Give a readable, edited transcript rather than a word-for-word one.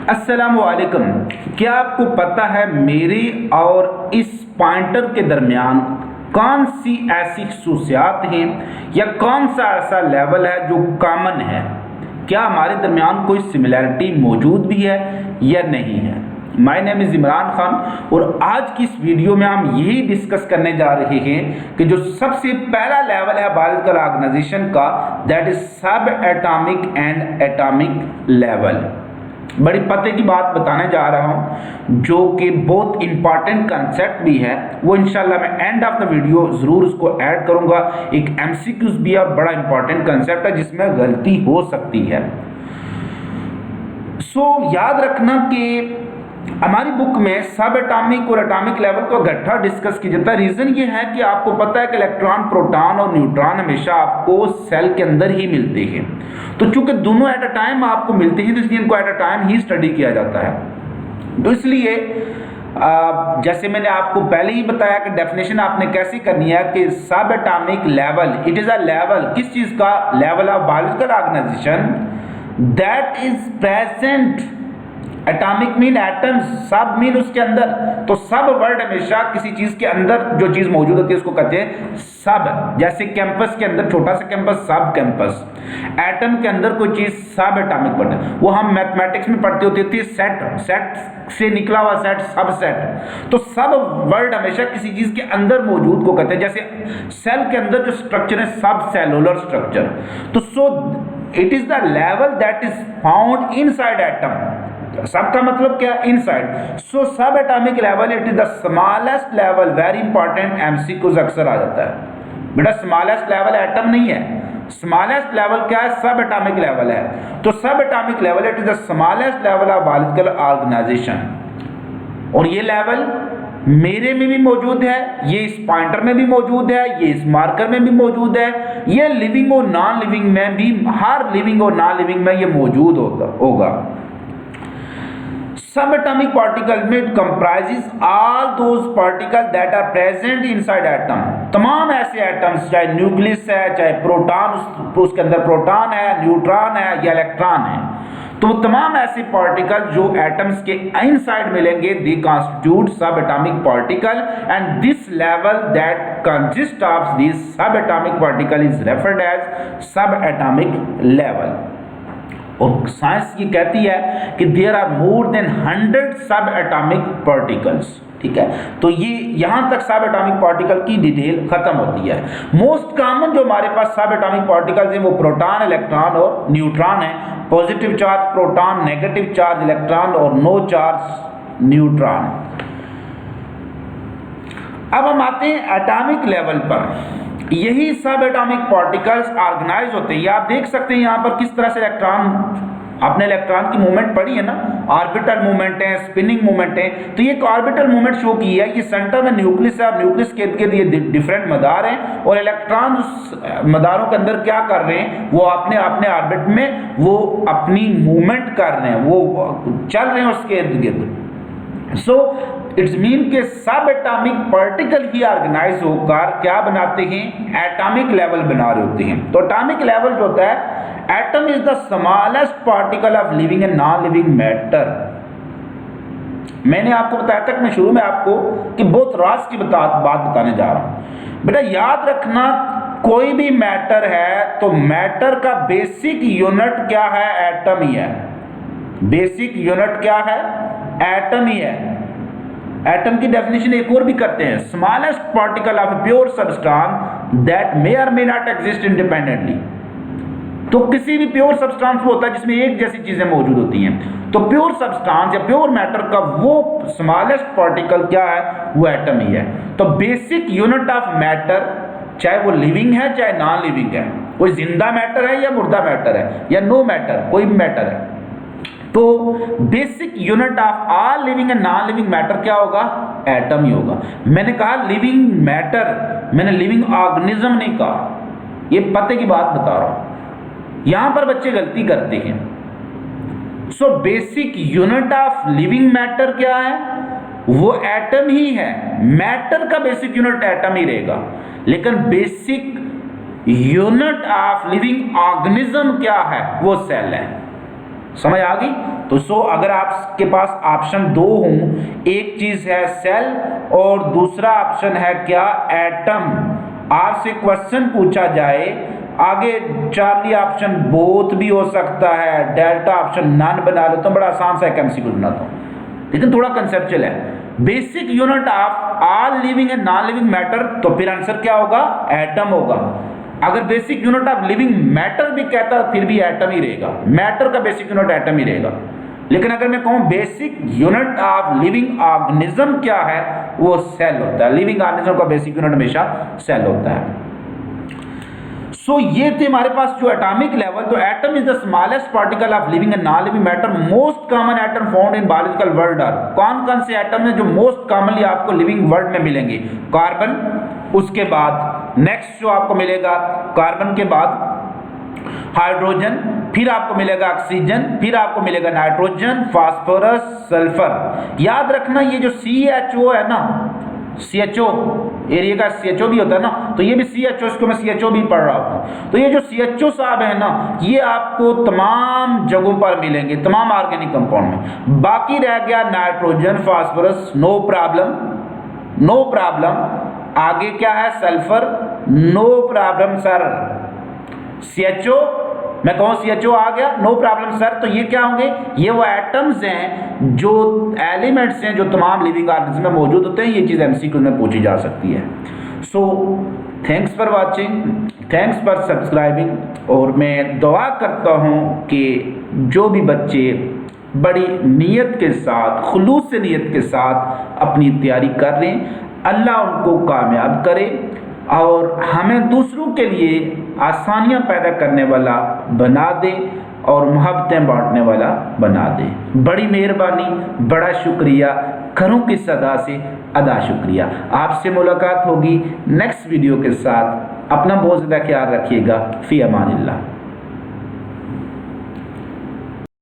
अस्सलामुअलैकुम। क्या आपको पता है मेरे और इस पॉइंटर के दरमियान कौन सी ऐसी खसूसियात हैं या कौन सा ऐसा लेवल है जो कॉमन है? क्या हमारे दरमियान कोई सिमिलैरिटी मौजूद भी है या नहीं है? My name is Imran Khan और आज की इस वीडियो में हम यही डिस्कस करने जा रहे हैं कि जो सबसे पहला लेवल है बायोलॉजिकल ऑर्गेनाइजेशन का, दैट इज सब एटॉमिक एंड एटॉमिक लेवल। बड़ी पते की बात बताने जा रहा हूं जो कि बहुत इंपॉर्टेंट कंसेप्ट भी है। वो इंशाल्लाह मैं एंड ऑफ द वीडियो जरूर उसको ऐड करूंगा। एक एमसीक्यूज भी है और बड़ा इंपॉर्टेंट कंसेप्ट है जिसमें गलती हो सकती है। याद रखना कि हमारी बुक में सब एटॉमिक और एटॉमिक लेवल को इकट्ठा डिस्कस किया जाता है। रीजन ये है कि आपको पता है कि इलेक्ट्रॉन, प्रोटॉन और न्यूट्रॉन हमेशा आपको सेल के अंदर ही मिलते हैं। तो चूंकि दोनों एट अ टाइम आपको मिलते हैं तो इसलिए इनको at a time he study किया जाता है। तो इसलिए जैसे मैंने आपको पहले ही बताया कि डेफिनेशन आपने कैसे करनी है कि सब atomic level, it is a level, किस चीज का? Level of biological organization that is present. Atomic mean atoms, sub mean उसके अंदर। तो सब वर्ड हमेशा किसी चीज के अंदर जो चीज मौजूद होती है उसको कहते हैं सब। जैसे कैंपस के अंदर छोटा सा कैंपस, सब कैंपस। एटम के अंदर कोई चीज सब एटॉमिक वर्ड है। वो हम मैथमेटिक्स में पढ़ते होते थे सेट, सेट से निकला हुआ सेट, सब सेट। तो सब वर्ड हमेशा किसी चीज के अंदर मौजूद को कहते हैं। जैसे सेल के अंदर जो स्ट्रक्चर है सब सेलुलर स्ट्रक्चर। तो it is the level that is found inside atom. सब का मतलब क्या? इनसाइड। सब atomic level it is the smallest level. Very important MCQs अक्सर आ जाता है बेटा। स्मॉलेस्ट लेवल एटम नहीं है, स्मॉलेस्ट लेवल क्या है? सब एटॉमिक लेवल है। तो सब atomic level it is the smallest level of biological organization. और ये लेवल मेरे में भी मौजूद है, ये इस पॉइंटर में भी मौजूद है, ये इस मार्कर में भी मौजूद है, ये लिविंग और नॉन लिविंग में भी, हर लिविंग और नॉन लिविंग में ये मौजूद होगा। Subatomic particle में comprises all those particles that are present inside atom। तमाम ऐसे एटम्स, चाहे न्यूक्लियस है, चाहे प्रोटॉन, उसके अंदर प्रोटॉन है, न्यूट्रॉन है या इलेक्ट्रॉन है, तो तमाम ऐसे पार्टिकल जो एटम्स के इनसाइड मिलेंगे they constitute sub atomic particle and this level that consist of this sub atomic particle is referred as sub atomic level. और साइंस ये कहती है कि देयर आर मोर देन 100 सब एटॉमिक पार्टिकल्स। ठीक है, तो ये यहां तक सब एटॉमिक पार्टिकल की डिटेल खत्म होती है। मोस्ट कॉमन जो हमारे पास सब एटॉमिक पार्टिकल्स हैं वो प्रोटॉन, इलेक्ट्रॉन और न्यूट्रॉन है। Positive charge proton, negative charge electron और नो चार्ज न्यूट्रॉन। अब हम आते हैं एटॉमिक लेवल पर। यही सब एटॉमिक पार्टिकल्स ऑर्गेनाइज होते हैं। ये आप देख सकते हैं यहाँ पर किस तरह से इलेक्ट्रॉन, आपने इलेक्ट्रॉन की मूवमेंट पढ़ी है ना, ऑर्बिटल मूवमेंट है, स्पिनिंग मूवमेंट है। तो ये एक ऑर्बिटल मूवमेंट शो की है। ये सेंटर में न्यूक्लियस है और न्यूक्लियस के इर्द-गिर्द ये डिफरेंट मदार हैं और इलेक्ट्रॉन उस मदारों के अंदर क्या कर रहे हैं? वो अपने अपने ऑर्बिट में वो अपनी मूवमेंट कर रहे हैं, वो चल रहे हैं उसके इर्द गिर्द। इट्स मीन के सब एटॉमिक पार्टिकल ही ऑर्गेनाइज होकर क्या बनाते हैं? एटॉमिक लेवल बना रहे होते हैं। तो एटॉमिक लेवल जो होता है, atom is the smallest particle of living and non living matter. मैंने आपको बताया तक मैं शुरू में आपको कि बहुत राज की बात बताने जा रहा हूं। बेटा याद रखना, कोई भी मैटर है तो मैटर का बेसिक यूनिट क्या है? एटम ही है। बेसिक यूनिट क्या है? एटम ही है। एटम की डेफिनेशन एक और भी करते हैं, smallest particle of pure substance that may और मे नॉट एग्जिस्ट इंडिपेंडेंटली। तो किसी भी प्योर सब्सटेंस वो होता है जिसमें एक जैसी चीजें मौजूद होती हैं। तो प्योर सब्सटेंस या प्योर मैटर का वो स्मॉलेस्ट पार्टिकल क्या है? वो एटम ही है। तो बेसिक यूनिट ऑफ मैटर, चाहे वो लिविंग है चाहे नॉन लिविंग है, कोई जिंदा मैटर है या मुर्दा मैटर है या नो मैटर, कोई भी मैटर है, तो basic unit of all living and non living matter क्या होगा? एटम ही होगा। मैंने कहा लिविंग मैटर, मैंने लिविंग ऑर्गेनिज्म नहीं कहा। ये पते की बात बता रहा हूं, यहां पर बच्चे गलती करते हैं। Basic unit of living matter क्या है? वो एटम ही है। मैटर का बेसिक यूनिट एटम ही रहेगा, लेकिन basic unit of living organism क्या है? वो सेल है। समझ आ गई? तो अगर आपके पास ऑप्शन 2 हो, एक चीज है सेल और दूसरा ऑप्शन है क्या, एटम, आपसे क्वेश्चन पूछा जाए आगे चार्ली ऑप्शन बोथ भी हो सकता है, डेल्टा ऑप्शन नन बना लो, तो बड़ा आसान सा एक एमसीक्यू बनाता हूं, लेकिन थोड़ा कंसेप्चुअल है। Basic unit of all living and non living matter, तो फिर आंसर क्या होगा, एटम होगा। अगर basic unit of living matter भी कहता फिर भी एटम ही रहेगा, मैटर का बेसिक यूनिट एटम ही रहेगा। लेकिन अगर मैं कहूं basic unit of living organism क्या है, वो सेल होता है। लिविंग ऑर्गेनिज्म का बेसिक यूनिट हमेशा सेल होता है। ये थे हमारे पास जो एटॉमिक लेवल। तो atom is the smallest particle of living and non living matter. Most common atom found in biological world are, कौन कौन से एटम है जो मोस्ट कॉमनली आपको लिविंग वर्ल्ड में मिलेंगे, कार्बन, उसके बाद नेक्स्ट जो आपको मिलेगा कार्बन के बाद हाइड्रोजन, फिर आपको मिलेगा ऑक्सीजन, फिर आपको मिलेगा नाइट्रोजन, फास्फोरस, सल्फर। याद रखना ये जो CHO है ना, CHO एरिया का CHO भी होता है ना, तो ये भी CHO, इसको मैं CHO भी पढ़ रहा हूँ। तो ये जो CHO साहब है ना, ये आपको तमाम जगहों पर मिलेंगे, तमाम ऑर्गेनिक कंपाउंड में। बाकी रह गया nitrogen, phosphorus, no problem, no problem. आगे क्या है, sulphur, no problem sir. CHO, मैं कहूँ CHO आ गया, नो प्रॉब्लम सर। तो ये क्या होंगे, ये वो एटम्स हैं, जो एलिमेंट्स हैं जो तमाम लिविंग ऑर्गेनिज्म में मौजूद होते हैं। ये चीज़ MCQ में पूछी जा सकती है। So thanks for watching, thanks for subscribing. और मैं दुआ करता हूँ कि जो भी बच्चे बड़ी नीयत के साथ, खुलूस से नीयत के साथ अपनी तैयारी कर रहे हैं, अल्लाह उनको कामयाब करे और हमें दूसरों के लिए आसानियां पैदा करने वाला बना दे और मोहब्बतें बांटने वाला बना दे। बड़ी मेहरबानी, बड़ा शुक्रिया, घरों की सदा से अदा शुक्रिया। आपसे मुलाकात होगी नेक्स्ट वीडियो के साथ। अपना बहुत ज़्यादा ख्याल रखिएगा। फ़ी अमानिल्लाह।